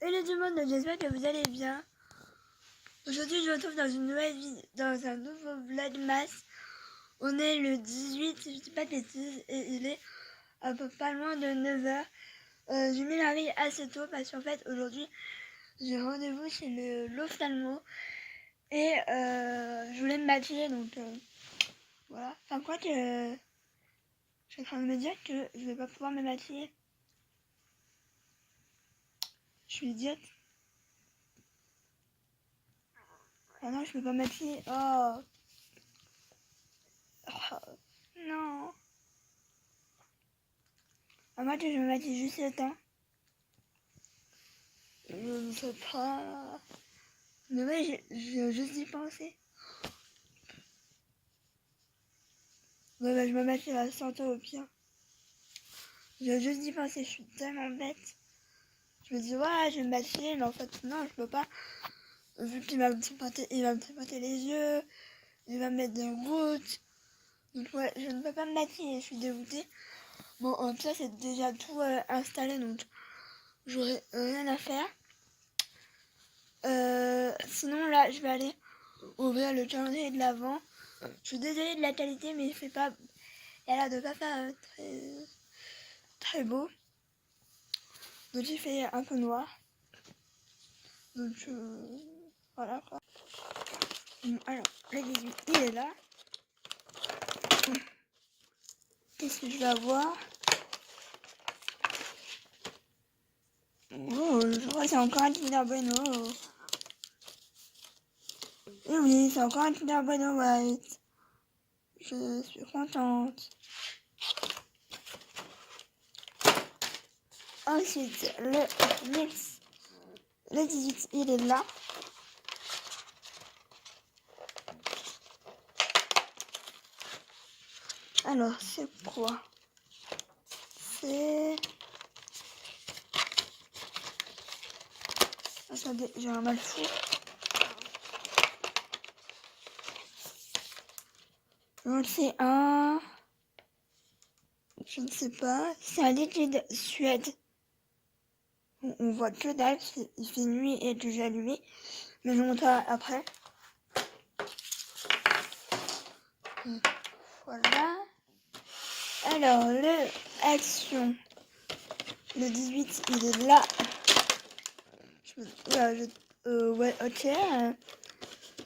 Hello tout le monde, j'espère que vous allez bien. Aujourd'hui, je vous retrouve dans une nouvelle dans un nouveau vlogmas. On est le 18, si je dis pas de bêtises, et il est à peu pas loin de 9h. J'ai mis la réveil assez tôt parce qu'en fait, aujourd'hui, j'ai rendez-vous chez l'ophtalmo et je voulais me maquiller, donc voilà. Enfin, quoi que je suis en train de me dire que je vais pas pouvoir me maquiller. Je suis idiote. Ah non, je peux pas me maquiller. Oh. Non. Moi, que je me maquille juste le temps. Je ne sais pas. Mais ouais, j'ai juste y penser. Ouais, bah, je me maquille à 100 au pire. J'ai juste y penser, je suis tellement bête. Je me dis, ouais, je vais me maquiller, mais en fait, non, je peux pas. Vu qu'il va me tripoter, il va me tripoter les yeux, il va me mettre des gouttes. Donc, ouais, je ne peux pas me maquiller, je suis dégoûtée. Bon, ça, c'est déjà tout installé, donc j'aurai rien à faire. Sinon, là, je vais aller ouvrir le calendrier de l'Avent. Je suis désolée de la qualité, mais il fait pas. Elle a de pas faire très beau. Donc il fait un peu noir. Donc voilà quoi. Alors, le 18, il est là. Qu'est-ce que je vais avoir? Oh, je crois que c'est encore un Kinder Bueno. Et oui, c'est encore un Kinder Bueno White. Je suis contente. Ensuite, le 18, il est là. Alors, c'est quoi? C'est... Attendez, j'ai un mal fou. Donc c'est un... Je ne sais pas. C'est un liquide Suède. On voit que dalle, il fait nuit et que j'ai allumé. Mais je vous montrerai après. Voilà. Alors, le Action. Le 18, il est là. Ouais, ok.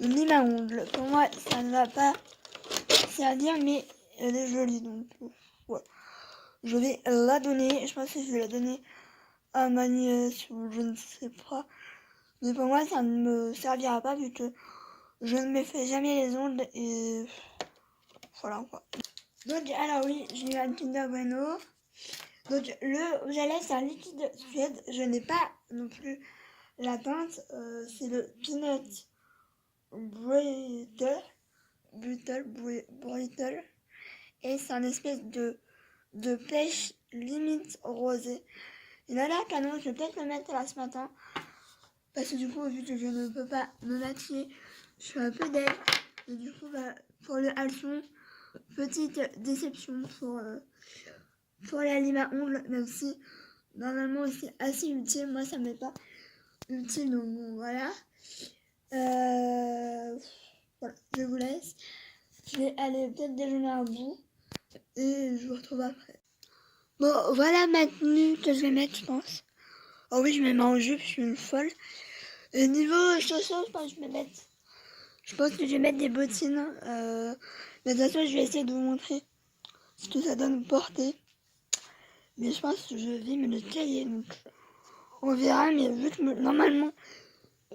Le mime à ongles. Pour moi, ça ne va pas servir, mais elle est jolie. Donc, ouais. Je vais la donner. Je pense que je vais la donner à ma nièce ou je ne sais pas. Mais pour moi, ça ne me servira pas vu que je ne me fais jamais les ongles et voilà quoi. Donc, alors oui, j'ai eu un Kinder Bueno. Donc, le rouge à lèvres, c'est un liquide Suède. Je n'ai pas non plus la teinte. C'est le Peanut Brittle. Et c'est un espèce de pêche limite rosé. Il a l'air canon. Je vais peut-être le mettre là ce matin. Parce que du coup, vu que je ne peux pas me maquiller, je suis un peu dead. Et du coup, bah, pour le Alcyon, petite déception pour la lime à ongles, même si normalement c'est assez utile. Moi, ça m'est pas utile, donc bon, voilà. Voilà, je vous laisse. Je vais aller peut-être déjeuner un bout et je vous retrouve après. Bon, voilà ma tenue que je vais mettre, je pense. Oh oui, je me mets en jupe, je suis une folle. Et niveau chaussures, je pense que je vais mettre des bottines. Mais de toute façon, je vais essayer de vous montrer ce que ça donne porter. Mais je pense que je vais me le tailler. Donc on verra. Mais vu que normalement,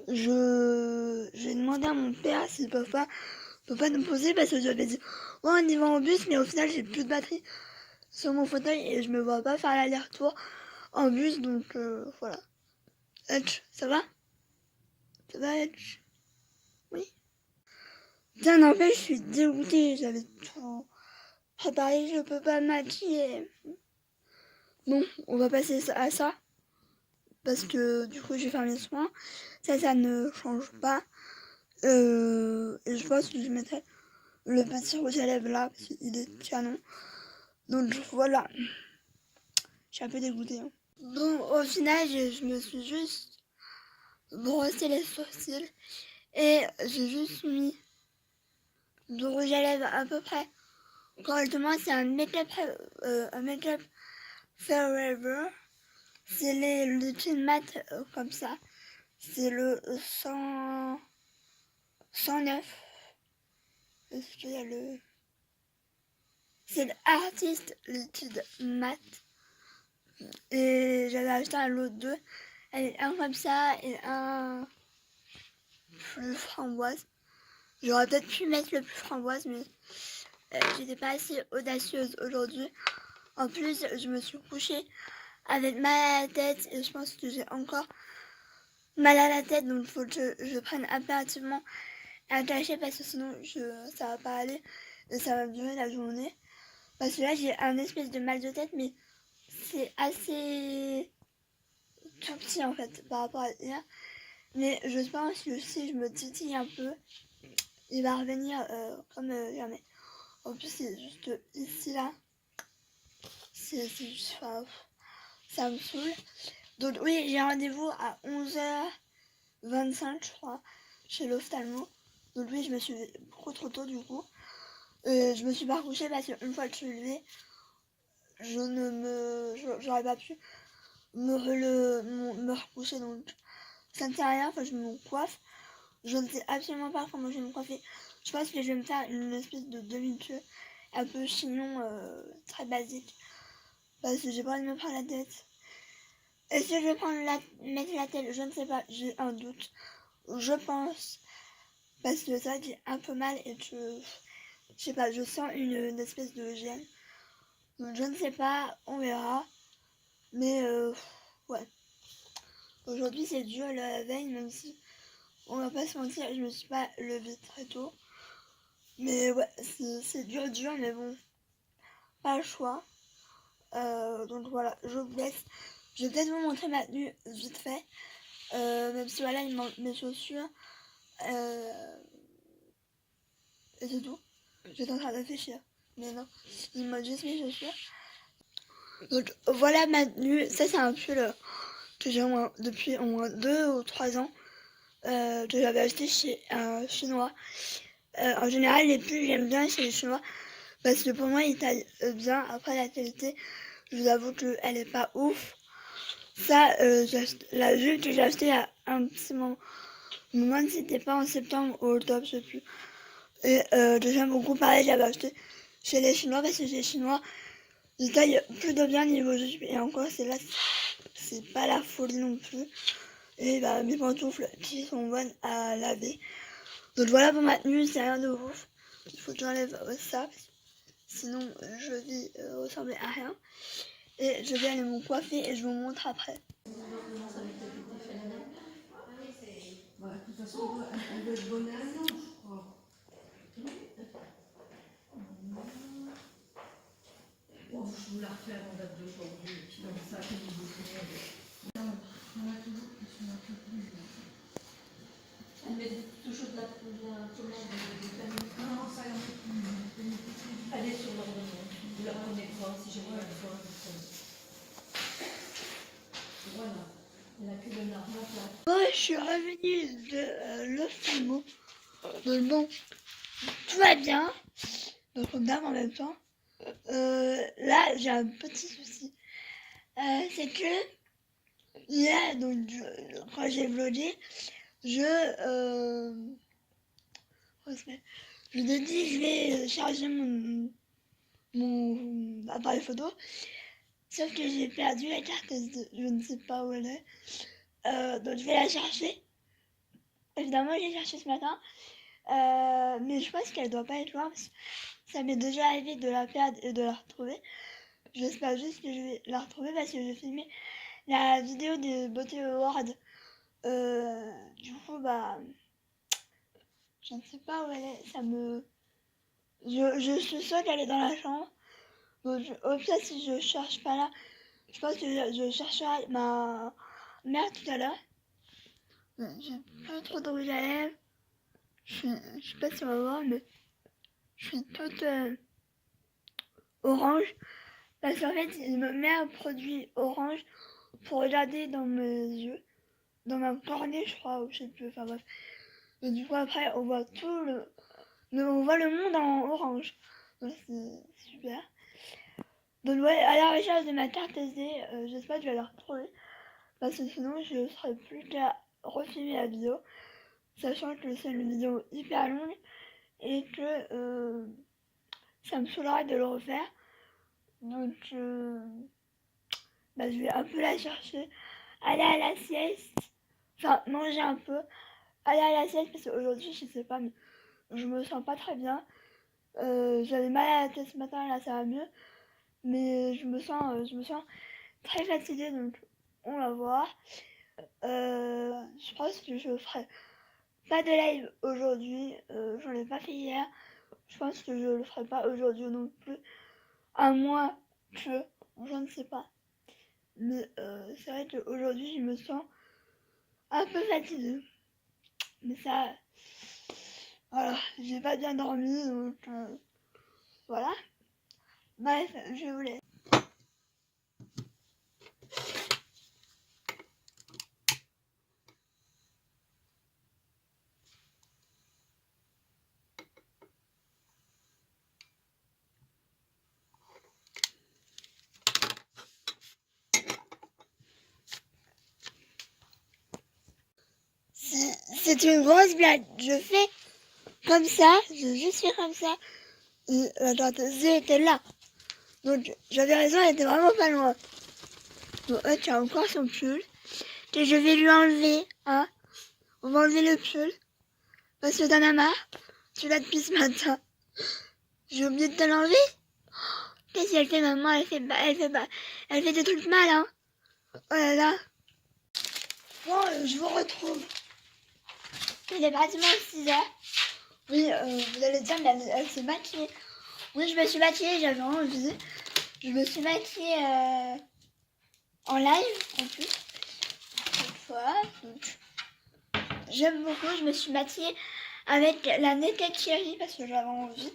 j'ai demandé à mon père s'il peut pas nous poser parce que j'avais dit ouais, on y va en bus. Mais au final, j'ai plus de batterie sur mon fauteuil et je me vois pas faire l'aller-retour en bus. Donc voilà. Hutch, ça va? Ça va, Hutch? Oui. Tiens, n'empêche, je suis dégoûtée. J'avais tout préparé, je peux pas me maquiller. Bon, on va passer à ça. Parce que du coup, j'ai fait mes soins. Ça ne change pas. Et je pense que je mettrai le petit rouge à lèvres là. Parce qu'il est canon. Donc voilà. Je suis un peu dégoûtée. Hein. Bon, au final, je me suis juste brosser les sourcils. Et j'ai juste mis du rouge à lèvres à peu près correctement. C'est un make-up Forever. C'est les liquides mat comme ça. C'est le 109. Est-ce qu'il y a le... C'est l'artiste liquide mat. Et j'avais acheté un lot 2. Un comme ça et un plus framboise. J'aurais peut-être pu mettre le plus framboise, mais j'étais pas assez audacieuse aujourd'hui. En plus, je me suis couchée avec mal à la tête et je pense que j'ai encore mal à la tête, donc il faut que je prenne impérativement un cachet parce que sinon ça va pas aller et ça va durer la journée. Parce que là, j'ai un espèce de mal de tête, mais c'est assez tout petit en fait par rapport à hier. Mais je pense que si je me titille un peu, il va revenir comme jamais. En plus, c'est juste ici là. C'est juste. Enfin, ça me saoule. Donc, oui, j'ai rendez-vous à 11h25, je crois, chez l'ophtalmo. Donc, oui, je me suis beaucoup trop tôt du coup. Je me suis pas couchée parce qu'une fois que je suis levée, j'aurais pas pu me recoucher. Donc, ça ne sert à rien. Enfin, je me coiffe. Je ne sais absolument pas comment je vais me coiffer. Je pense que je vais me faire une espèce de demi-queue, un peu chignon, très basique. Parce que j'ai pas envie de me prendre la tête. Est-ce que je vais mettre la tête? Je ne sais pas, j'ai un doute. Je pense. Parce que ça, j'ai un peu mal et que, je sais pas, je sens une espèce de gêne. Donc je ne sais pas, on verra. Mais ouais. Aujourd'hui c'est dur la veille, même si on va pas se mentir, je me suis pas levée très tôt. Mais ouais, c'est dur, mais bon, pas le choix. Donc voilà, je vous laisse. Je vais peut-être vous montrer ma tenue vite fait. Même si voilà, il manque mes chaussures. Et c'est tout. J'étais en train de réfléchir. Mais non, il manque juste mes chaussures. Donc voilà ma tenue. Ça c'est un pull que j'ai depuis au moins 2 ou 3 ans. Que j'avais acheté chez un chinois. En général les pulls j'aime bien chez les chinois. Parce que pour moi ils taillent bien. Après la qualité, je vous avoue qu'elle est pas ouf. Ça, la jupe que j'ai achetée à un petit moment. Je me demande si c'était pas en septembre ou octobre, je sais plus. Et que j'aime beaucoup, pareil, j'avais acheté chez les Chinois parce que chez les Chinois, ils taillent plutôt bien niveau jupe. Et encore, c'est là, c'est pas la folie non plus. Et bah, mes pantoufles qui sont bonnes à laver. Donc voilà pour ma tenue, c'est rien de ouf. Il faut que j'enlève ça. Sinon, je vais ressembler à rien. Et je vais aller me coiffer et je vous montre après. Bah, de toute façon, elle doit être bonne à un an, je crois. Bon, je vous la refais en date d'aujourd'hui, puis comme ça, que vous vous on a toujours qui sont un peu plus. Elle met toujours de la commande de famille. Non, ça y en est plus. Allez sur l'ordonnance. Vous la prenez pas si j'ai pas besoin. Voilà. Elle n'a que le normal là. Bon, je suis revenue de l'ophtalmo. Donc bon, tout va bien. Donc on dort en même temps. Là, j'ai un petit souci. C'est que hier, donc, quand j'ai vlogué, je je me dis je vais charger mon appareil photo. Sauf que j'ai perdu la carte, je ne sais pas où elle est. Donc je vais la chercher. Évidemment, je l'ai cherchée ce matin. Mais je pense qu'elle doit pas être loin. Parce que ça m'est déjà arrivé de la perdre et de la retrouver. J'espère juste que je vais la retrouver parce que j'ai filmé la vidéo des Beauty Awards. Du coup, bah, je ne sais pas où elle est. Je suis sûre qu'elle est dans la chambre. Donc, au pire, si je cherche pas là, je pense que je chercherai ma mère tout à l'heure. J'ai pas trop de rouge à lèvres. Je sais pas si on va voir, mais je suis toute orange. Parce qu'en fait, il me met un produit orange pour regarder dans mes yeux. dans ma cornée, je crois, ou je sais plus, enfin bref. Et du coup, après, on voit on voit le monde en orange. Donc, c'est super. Donc, ouais, à la recherche de ma carte SD, j'espère que je vais la retrouver. Parce que sinon, je ne serai plus qu'à refilmer la vidéo. Sachant que c'est une vidéo hyper longue et que ça me saoulerait de le refaire. Donc, je vais un peu la chercher. Aller à la sieste. Enfin, manger un peu. Aller à la sieste parce qu'aujourd'hui, je sais pas, mais je me sens pas très bien. J'avais mal à la tête ce matin, là ça va mieux. Mais je me sens très fatiguée, donc on va voir. Je pense que je ferai pas de live aujourd'hui. J'en ai pas fait hier. Je pense que je le ferai pas aujourd'hui non plus. À moins que, je ne sais pas. Mais c'est vrai qu'aujourd'hui, je me sens un peu fatiguée. Mais ça, voilà, j'ai pas bien dormi, donc voilà. Bref, je vous laisse. C'est une grosse blague. Je fais comme ça, je suis comme ça. Et la tortoise était là. Donc j'avais raison, elle était vraiment pas loin. Bon, tu as encore son pull. Que je vais lui enlever, hein. On va enlever le pull. Parce que t'en as marre. Tu l'as depuis ce matin. J'ai oublié de te l'enlever. Qu'est-ce qu'elle fait, maman? Elle fait des trucs mal, hein. Oh là là. Bon, je vous retrouve. Il est pratiquement 6 heures. Oui, vous allez dire, mais elle s'est maquillée. Oui, je me suis maquillée, j'avais envie. Je me suis maquillée en live, en plus. Cette fois, donc, j'aime beaucoup. Je me suis maquillée avec la Naked Cherry parce que j'avais envie.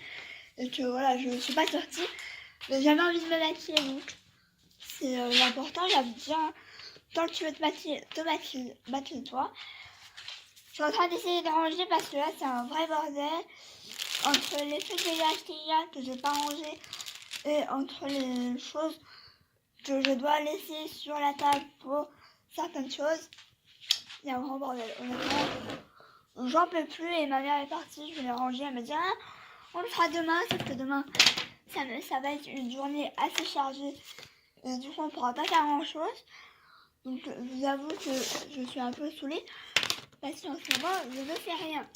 Et que voilà, je ne suis pas sortie. Mais j'avais envie de me maquiller, donc c'est l'important. J'aime bien. Tant que tu veux maquille-toi. Je suis en train d'essayer de ranger parce que là, c'est un vrai bordel. Entre les trucs que j'ai achetés hier, que j'ai pas rangé, et entre les choses que je dois laisser sur la table pour certaines choses, il y a un grand bordel. Honnêtement, j'en peux plus et ma mère est partie, je vais les ranger. Elle me dit ah, on le fera demain, sauf que demain ça va être une journée assez chargée et du coup on pourra pas faire grand chose. Donc je vous avoue que je suis un peu saoulée parce qu'en ce moment je ne fais rien.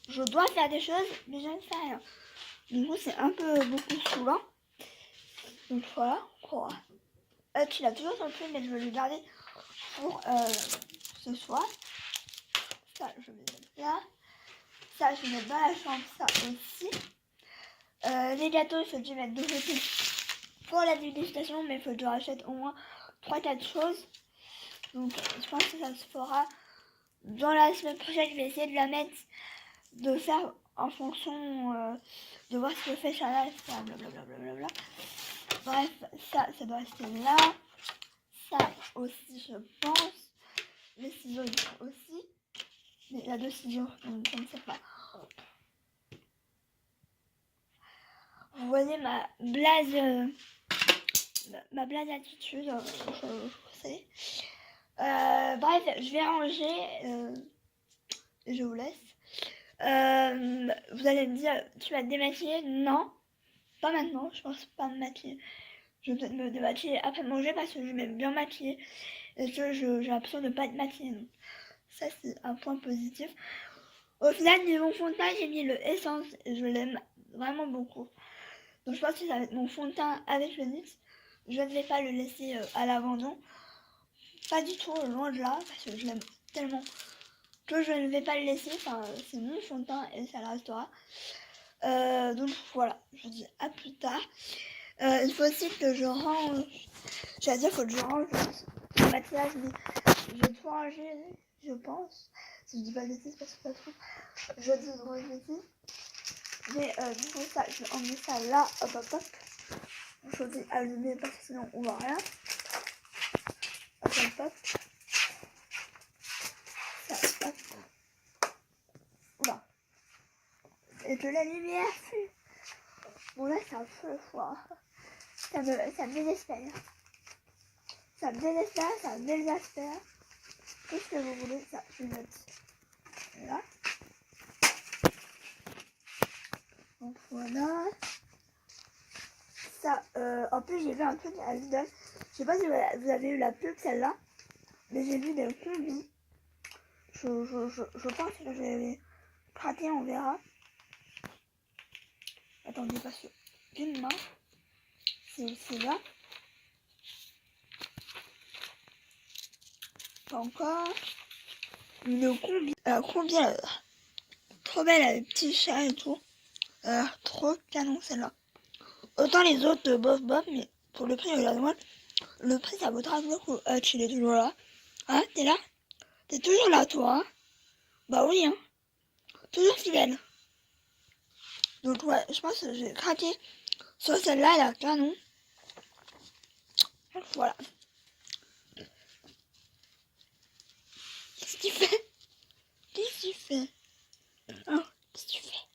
Je dois faire des choses mais je ne fais rien. Du coup c'est un peu beaucoup saoulant. Donc voilà, quoi. Tu l'as toujours son pull mais je vais le garder pour ce soir. Ça je vais mettre là. Ça je vais mettre dans la chambre, ça aussi. Les gâteaux, il faut que je mette de côté pour la dégustation, mais il faut que je rachète au moins 3-4 choses. Donc je pense que ça se fera dans la semaine prochaine. Je vais essayer de la mettre, de faire en fonction de voir ce que fait Chanel, blablabla. Bref, ça doit rester là. Ça aussi, je pense. Les ciseaux aussi. Mais il y a 2 ciseaux, donc je ne sais pas. Vous voyez ma blase attitude, je sais. Bref, je vais ranger et je vous laisse. Vous allez me dire, tu vas te démaquiller? Non, pas maintenant, je pense pas me maquiller. Je vais peut-être me démaquiller après manger parce que je m'aime bien maquiller et que j'ai l'impression de ne pas être maquillée. Donc ça, c'est un point positif. Au final, niveau fond de teint, j'ai mis le Essence et je l'aime vraiment beaucoup. Donc je pense que ça va être mon fond de teint avec le NYX. Je ne vais pas le laisser à l'abandon. Pas du tout, loin de là, parce que je l'aime tellement que je ne vais pas le laisser. Enfin, c'est mon fond de teint et ça le restera. Donc voilà, je vous dis à plus tard. Il faut aussi que je range. J'allais dire, il faut que je range le maquillage, mais je vais tout ranger, je pense. Si je dis pas de bêtises, parce que ça se trouve, je dis de grosses bêtises. Mais du coup, ça, je vais emmener ça là, hop hop hop. Il faut bien allumer parce que sinon on voit rien. Hop hop hop. et que la lumière fuit. Bon là c'est un peu froid. Ça me désespère. Ça me désespère, ça me désespère. Qu'est-ce que vous voulez? Ça, je note. Là. Donc voilà. Ça, en plus j'ai vu un truc à Lidl. Je sais pas si vous avez eu la pub celle-là. Mais j'ai vu des combis. Je pense que je vais craquer, on verra. Attendez, parce que d'une main, c'est là. Pas encore. Une combi. Combi, trop belle avec petits chats et tout. Trop canon celle-là. Autant les autres, bof bof, mais pour le prix, regarde-moi. Le prix, ça vaudra le coup. Tu es toujours là. Hein, t'es là? T'es toujours là, toi, hein? Bah oui, hein. Toujours fidèle. Donc ouais, je pense que j'ai craqué sur celle-là, la canon. Voilà. Qu'est-ce que tu fais? Qu'est-ce que tu fais? Hein? Qu'est-ce que tu fais?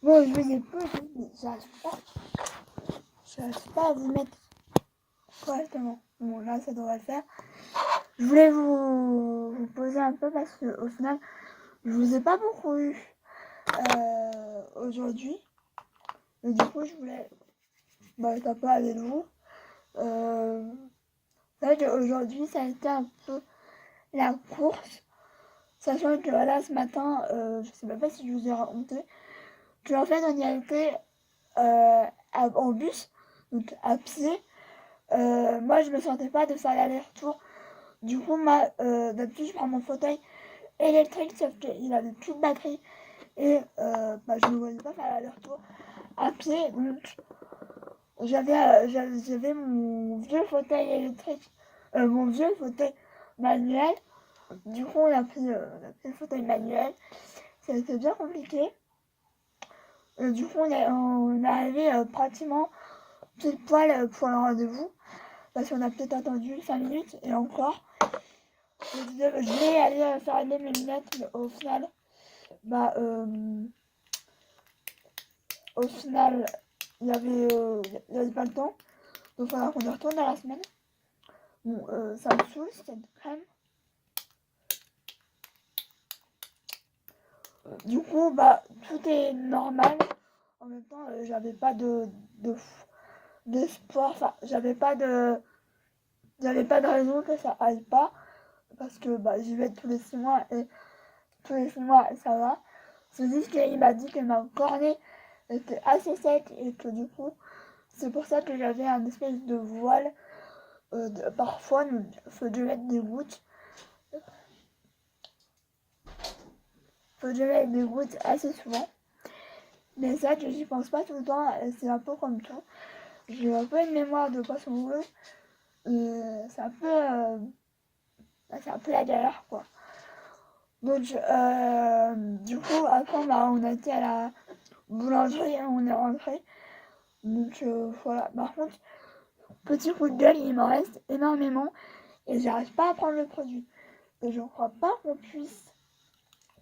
Bon, je vous ai posé, mais j'arrive pas à vous mettre correctement. Bon, là, ça devrait le faire. Je voulais vous poser un peu parce qu'au final, je vous ai pas beaucoup eu aujourd'hui. Et du coup, je voulais un peu avec vous. C'est vrai qu'aujourd'hui, ça a été un peu la course. Sachant que voilà, ce matin, je sais même pas si je vous ai raconté, que en fait, on y a été en bus, donc à pied. Moi, je me sentais pas de faire l'aller-retour. Du coup, d'habitude, je prends mon fauteuil électrique, sauf qu'il avait plus de batterie. Et je ne voulais pas faire l'aller-retour à pied. Donc, j'avais mon vieux fauteuil électrique, mon vieux fauteuil manuel. Du coup, on a pris le fauteuil manuel. Ça a été bien compliqué. Du coup, on est arrivé pratiquement pile poil pour le rendez-vous. Parce qu'on a peut-être attendu 5 minutes et encore. Je voulais aller faire aller mes lunettes, mais au final, il n'y avait pas le temps. Donc, il faudra qu'on y retourne à la semaine. Bon, ça me saoule, cette crème. Du coup, tout est normal. En même temps, j'avais pas d'espoir. Enfin, j'avais pas de raison que ça aille pas. Parce que j'y vais tous les 6 mois et tous les 6 mois ça va. C'est juste qu'il m'a dit que ma cornée était assez sec et que du coup, c'est pour ça que j'avais un espèce de voile. Parfois, il faut que je mette des gouttes. Faut que je mette des gouttes assez souvent. Mais ça, que j'y pense pas tout le temps. C'est un peu comme tout. J'ai un peu une mémoire de poisson rouge. C'est un peu la galère, quoi. Donc, du coup, après, on a été à la boulangerie et on est rentré. Donc, voilà. Par contre, petit coup de gueule, il m'en reste énormément et j'arrive pas à prendre le produit. Et je crois pas qu'on puisse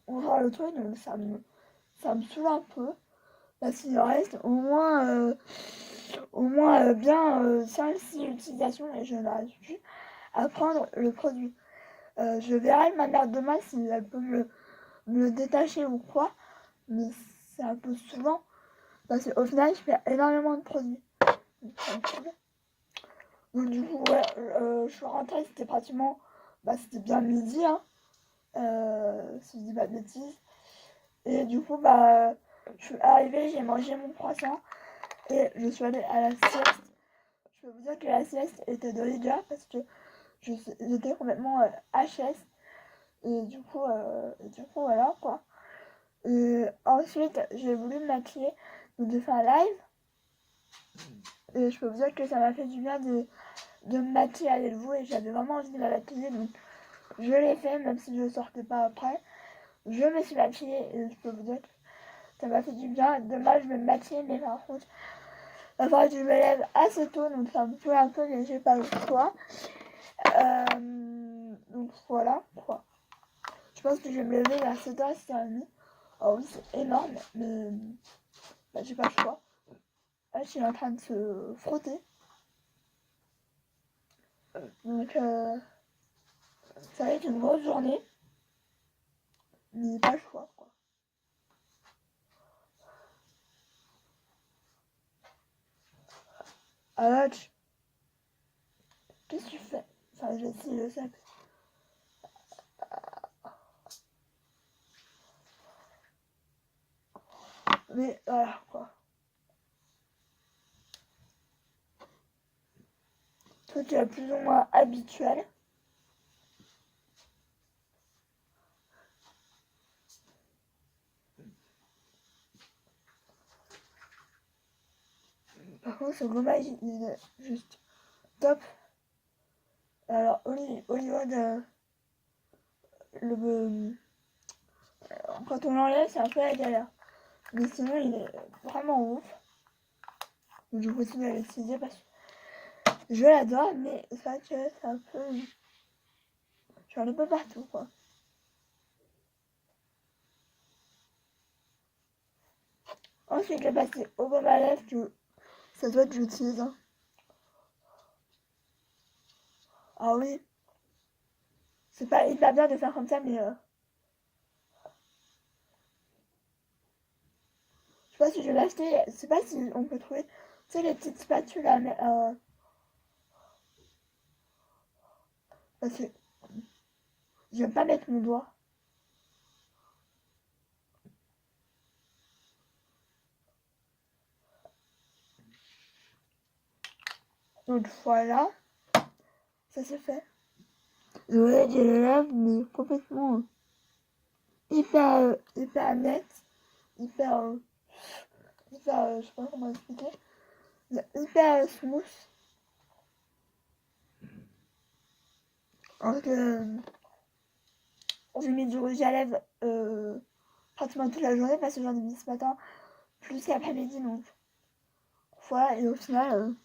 ouvrir le truc, donc ça me saoule un peu. Parce qu'il en reste au moins bien 5-6 utilisations et je n'arrive plus à prendre le produit. Je verrai ma mère demain si elle peut me le détacher ou quoi, mais c'est un peu souvent parce qu'au final je fais énormément de produits. Donc du coup ouais, je suis rentrée, c'était pratiquement, c'était bien midi, hein, si je dis pas de bêtises. Et du coup je suis arrivée, j'ai mangé mon croissant et je suis allée à la sieste. Je peux vous dire que la sieste était de l'égard parce que j'étais complètement HS. Et du coup voilà quoi. Ensuite, j'ai voulu me maquiller, donc j'ai fait un live. Et je peux vous dire que ça m'a fait du bien de me maquiller avec vous. Et j'avais vraiment envie de me maquiller, donc je l'ai fait, même si je ne sortais pas après. Je me suis maquillée et je peux vous dire que ça m'a fait du bien. Demain, je vais me maquiller, mais par contre, il va falloir que je me lève assez tôt, donc ça me plaît un peu, mais j'ai pas le choix. Donc voilà quoi. Je pense que je vais me lever vers 7h, 7h30 Ah oui, c'est énorme, mais bah, j'ai pas le choix. Là, je suis en train de se frotter. Donc, ça va être une grosse journée. Mais pas le choix, quoi. Alors, qu'est-ce que tu fais? Enfin, je sais, je sais. Mais voilà, quoi. Toi, tu es plus ou moins habituel. Par contre, ce gommage, il est juste top. Alors, au niveau de... Quand on l'enlève, c'est un peu la galère. Mais sinon, il est vraiment ouf. Donc, je continue à l'utiliser parce que je l'adore, mais c'est vrai que c'est un peu... J'en ai pas partout, quoi. Ensuite, je vais passer au baume à lèvres que ça doit être que j'utilise. Hein. Ah oui, c'est pas hyper bien de faire comme ça, mais je sais pas si je vais l'acheter. Je sais pas si on peut trouver, tu sais, les petites spatules là, mais parce que je vais pas mettre mon doigt. Donc voilà, ça c'est fait. Ouais, j'ai les lèvres, mais complètement hyper net, hyper, je sais pas comment expliquer, mais hyper smooth. Alors que j'ai mis du rouge à lèvres pratiquement toute la journée parce que j'en ai mis ce matin plus qu'après-midi, donc voilà, et au final,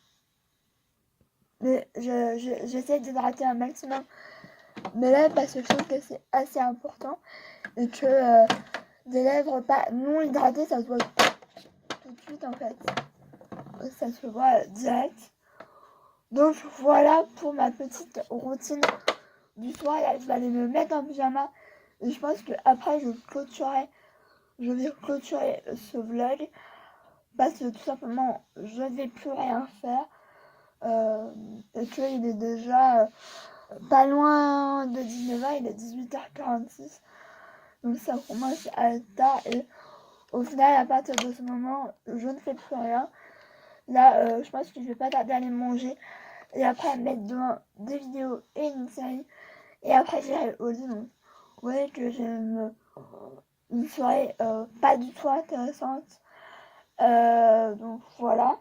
mais j'essaie d'hydrater un maximum mes lèvres parce que je trouve que c'est assez important et que des lèvres pas non hydratées, ça se voit tout de suite en fait. Ça se voit direct. Donc voilà pour ma petite routine du soir. Là, je vais aller me mettre en pyjama et je pense que après je vais clôturer ce vlog parce que tout simplement je ne vais plus rien faire et qu'il est déjà pas loin de 19h, il est 18h46, donc ça commence à être tard et au final à partir de ce moment je ne fais plus rien. Là je pense que je vais pas tarder à aller manger et après mettre devant des vidéos et une série et après j'irai au lit. Donc vous voyez que j'ai une soirée pas du tout intéressante. Donc voilà.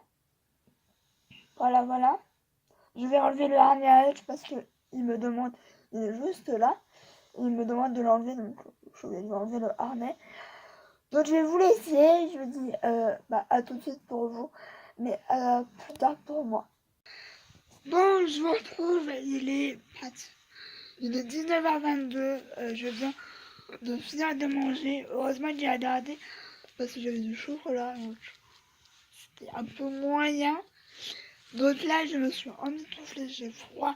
Voilà. Je vais enlever le harnais à Edge parce que il me demande, il est juste là. Il me demande de l'enlever, donc je vais lui enlever le harnais. Donc je vais vous laisser. Je vous dis à tout de suite pour vous, mais plus tard pour moi. Bon, je vous retrouve. Il est 19h22. Je viens de finir de manger. Heureusement que j'ai regardé parce que j'avais du chocolat, donc c'était un peu moyen. Donc là, je me suis emmitouflée, j'ai froid,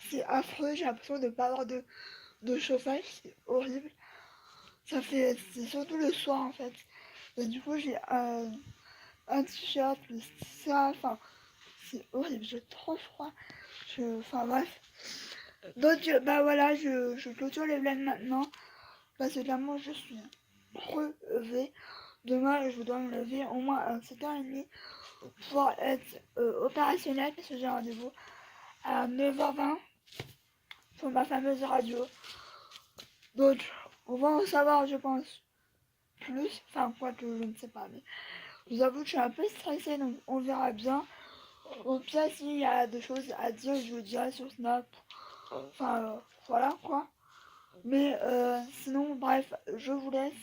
c'est affreux, j'ai l'impression de ne pas avoir de chauffage, c'est horrible. C'est surtout le soir en fait. Et du coup, j'ai un t-shirt, ça, enfin, c'est horrible, j'ai trop froid. Enfin bref. Donc voilà, je clôture les vlogs maintenant, parce que clairement, je suis crevée. Demain, je dois me lever au moins à 7h30 pour pouvoir être opérationnelle, parce que j'ai rendez-vous à 9h20 pour ma fameuse radio. Donc, on va en savoir, je pense, plus. Enfin, quoi que je ne sais pas, mais je vous avoue que je suis un peu stressée, donc on verra bien. Au pire, s'il y a des choses à dire, je vous dirai sur Snap. Enfin, voilà quoi. Mais sinon, bref, je vous laisse.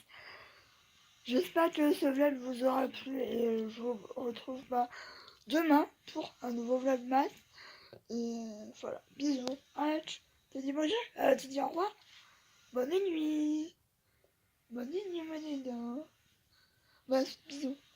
J'espère que ce vlog vous aura plu et je vous retrouve demain pour un nouveau vlogmas. Et voilà, bisous. Allez, tu dis bonjour, tu dis au revoir. Bonne nuit. Bonne nuit, mon Bref, bisous.